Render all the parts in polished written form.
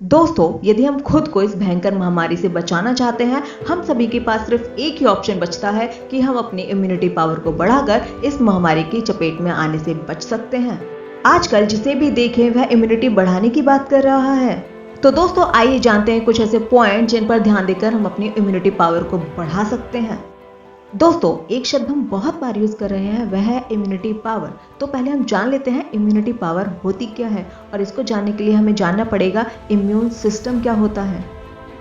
दोस्तों, यदि हम खुद को इस भयंकर महामारी से बचाना चाहते हैं, हम सभी के पास सिर्फ एक ही ऑप्शन बचता है कि हम अपनी इम्यूनिटी पावर को बढ़ाकर इस महामारी की चपेट में आने से बच सकते हैं। आजकल जिसे भी देखें वह इम्यूनिटी बढ़ाने की बात कर रहा है। तो दोस्तों, आइए जानते हैं कुछ ऐसे पॉइंट जिन पर ध्यान देकर हम अपनी इम्यूनिटी पावर को बढ़ा सकते हैं। दोस्तों, एक शब्द हम बहुत बार यूज कर रहे हैं, वह है इम्यूनिटी पावर। तो पहले हम जान लेते हैं इम्यूनिटी पावर होती क्या है, और इसको जानने के लिए हमें जानना पड़ेगा इम्यून सिस्टम क्या होता है।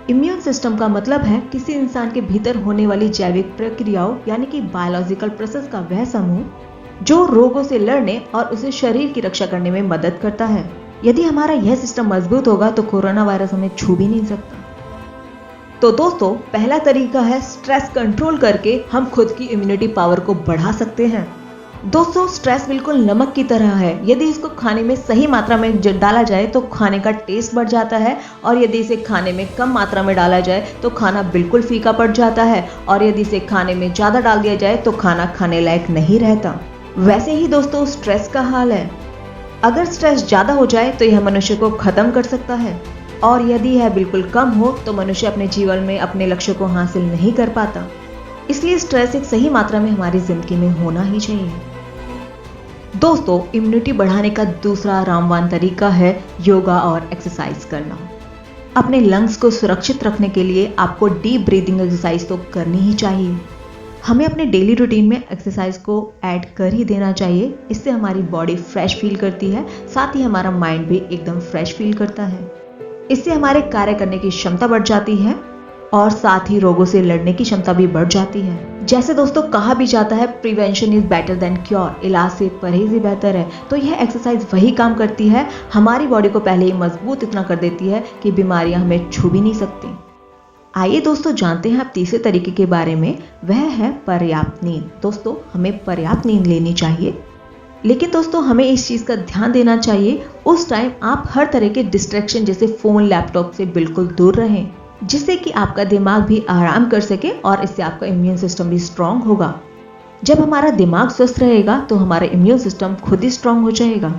इम्यून सिस्टम का मतलब है किसी इंसान के भीतर होने वाली जैविक प्रक्रियाओं यानी कि बायोलॉजिकल प्रोसेस का वह समूह जो रोगों से लड़ने और उसे शरीर की रक्षा करने में मदद करता है। यदि हमारा यह सिस्टम मजबूत होगा तो कोरोना वायरस हमें छू भी नहीं सकता। तो दोस्तों, पहला तरीका है स्ट्रेस कंट्रोल करके हम खुद की इम्यूनिटी पावर को बढ़ा सकते हैं। दोस्तों, स्ट्रेस बिल्कुल नमक की तरह है। यदि इसको खाने में सही मात्रा में डाला जाए तो खाने का टेस्ट बढ़ जाता है, और यदि इसे खाने में कम मात्रा में डाला जाए तो खाना बिल्कुल फीका पड़ जाता है, और यदि इसे खाने में ज़्यादा डाल दिया जाए तो खाना खाने लायक नहीं रहता। वैसे ही दोस्तों, स्ट्रेस का हाल है। अगर स्ट्रेस ज़्यादा हो जाए तो यह मनुष्य को ख़त्म कर सकता है, और यदि यह बिल्कुल कम हो तो मनुष्य अपने जीवन में अपने लक्ष्य को हासिल नहीं कर पाता। इसलिए स्ट्रेस एक सही मात्रा में हमारी जिंदगी में होना ही चाहिए। दोस्तों, इम्यूनिटी बढ़ाने का दूसरा रामबाण तरीका है योगा और एक्सरसाइज करना। अपने लंग्स को सुरक्षित रखने के लिए आपको डीप ब्रीदिंग एक्सरसाइज तो करनी ही चाहिए। हमें अपने डेली रूटीन में एक्सरसाइज को ऐड कर ही देना चाहिए। इससे हमारी बॉडी फ्रेश फील करती है, साथ ही हमारा माइंड भी एकदम फ्रेश फील करता है। इससे हमारे कार्य करने की क्षमता बढ़ जाती है, और साथ ही रोगों से लड़ने की क्षमता भी बढ़ जाती है। जैसे दोस्तों कहा भी जाता है, prevention is better than cure, इलाज से परहेज ही बेहतर है। तो यह एक्सरसाइज वही काम करती है, हमारी बॉडी को पहले ही मजबूत इतना कर देती है कि बीमारियां हमें छू भी नहीं सकती। आइए दोस्तों, जानते हैं आप तीसरे तरीके के बारे में, वह है पर्याप्त नींद। दोस्तों, हमें पर्याप्त नींद लेनी चाहिए, लेकिन दोस्तों हमें इस चीज़ का ध्यान देना चाहिए उस टाइम आप हर तरह के डिस्ट्रैक्शन जैसे फ़ोन, लैपटॉप से बिल्कुल दूर रहें, जिससे कि आपका दिमाग भी आराम कर सके और इससे आपका इम्यून सिस्टम भी स्ट्रांग होगा। जब हमारा दिमाग स्वस्थ रहेगा तो हमारा इम्यून सिस्टम खुद ही स्ट्रांग हो जाएगा।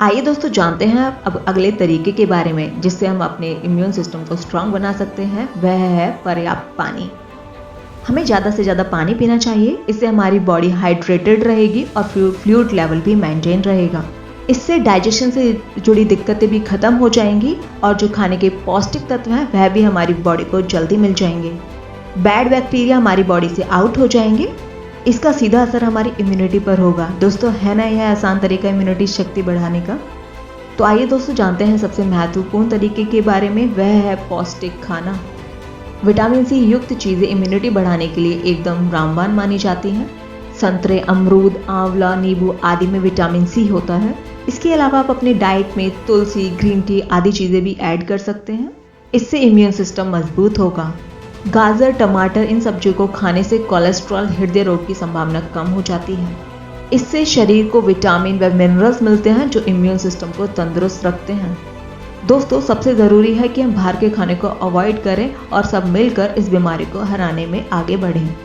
आइए दोस्तों, जानते हैं अब अगले तरीके के बारे में जिससे हम अपने इम्यून सिस्टम को स्ट्रांग बना सकते हैं, वह है पर्याप्त पानी। हमें ज़्यादा से ज़्यादा पानी पीना चाहिए। इससे हमारी बॉडी हाइड्रेटेड रहेगी और फ्लूइड लेवल भी मेंटेन रहेगा। इससे डाइजेशन से जुड़ी दिक्कतें भी खत्म हो जाएंगी, और जो खाने के पौष्टिक तत्व हैं वह भी हमारी बॉडी को जल्दी मिल जाएंगे। बैड बैक्टीरिया हमारी बॉडी से आउट हो जाएंगे। इसका सीधा असर हमारी इम्यूनिटी पर होगा। दोस्तों, है ना यह आसान तरीका इम्यूनिटी शक्ति बढ़ाने का। तो आइए दोस्तों, जानते हैं सबसे महत्वपूर्ण तरीके के बारे में, वह है पौष्टिक खाना। विटामिन सी युक्त चीज़ें इम्यूनिटी बढ़ाने के लिए एकदम रामबाण मानी जाती हैं। संतरे, अमरूद, आंवला, नींबू आदि में विटामिन सी होता है। इसके अलावा आप अपने डाइट में तुलसी, ग्रीन टी आदि चीज़ें भी ऐड कर सकते हैं। इससे इम्यून सिस्टम मजबूत होगा। गाजर, टमाटर इन सब्जियों को खाने से कोलेस्ट्रॉल, हृदय रोग की संभावना कम हो जाती है। इससे शरीर को विटामिन व मिनरल्स मिलते हैं जो इम्यून सिस्टम को तंदुरुस्त रखते हैं। दोस्तों, सबसे ज़रूरी है कि हम बाहर के खाने को अवॉइड करें और सब मिलकर इस बीमारी को हराने में आगे बढ़ें।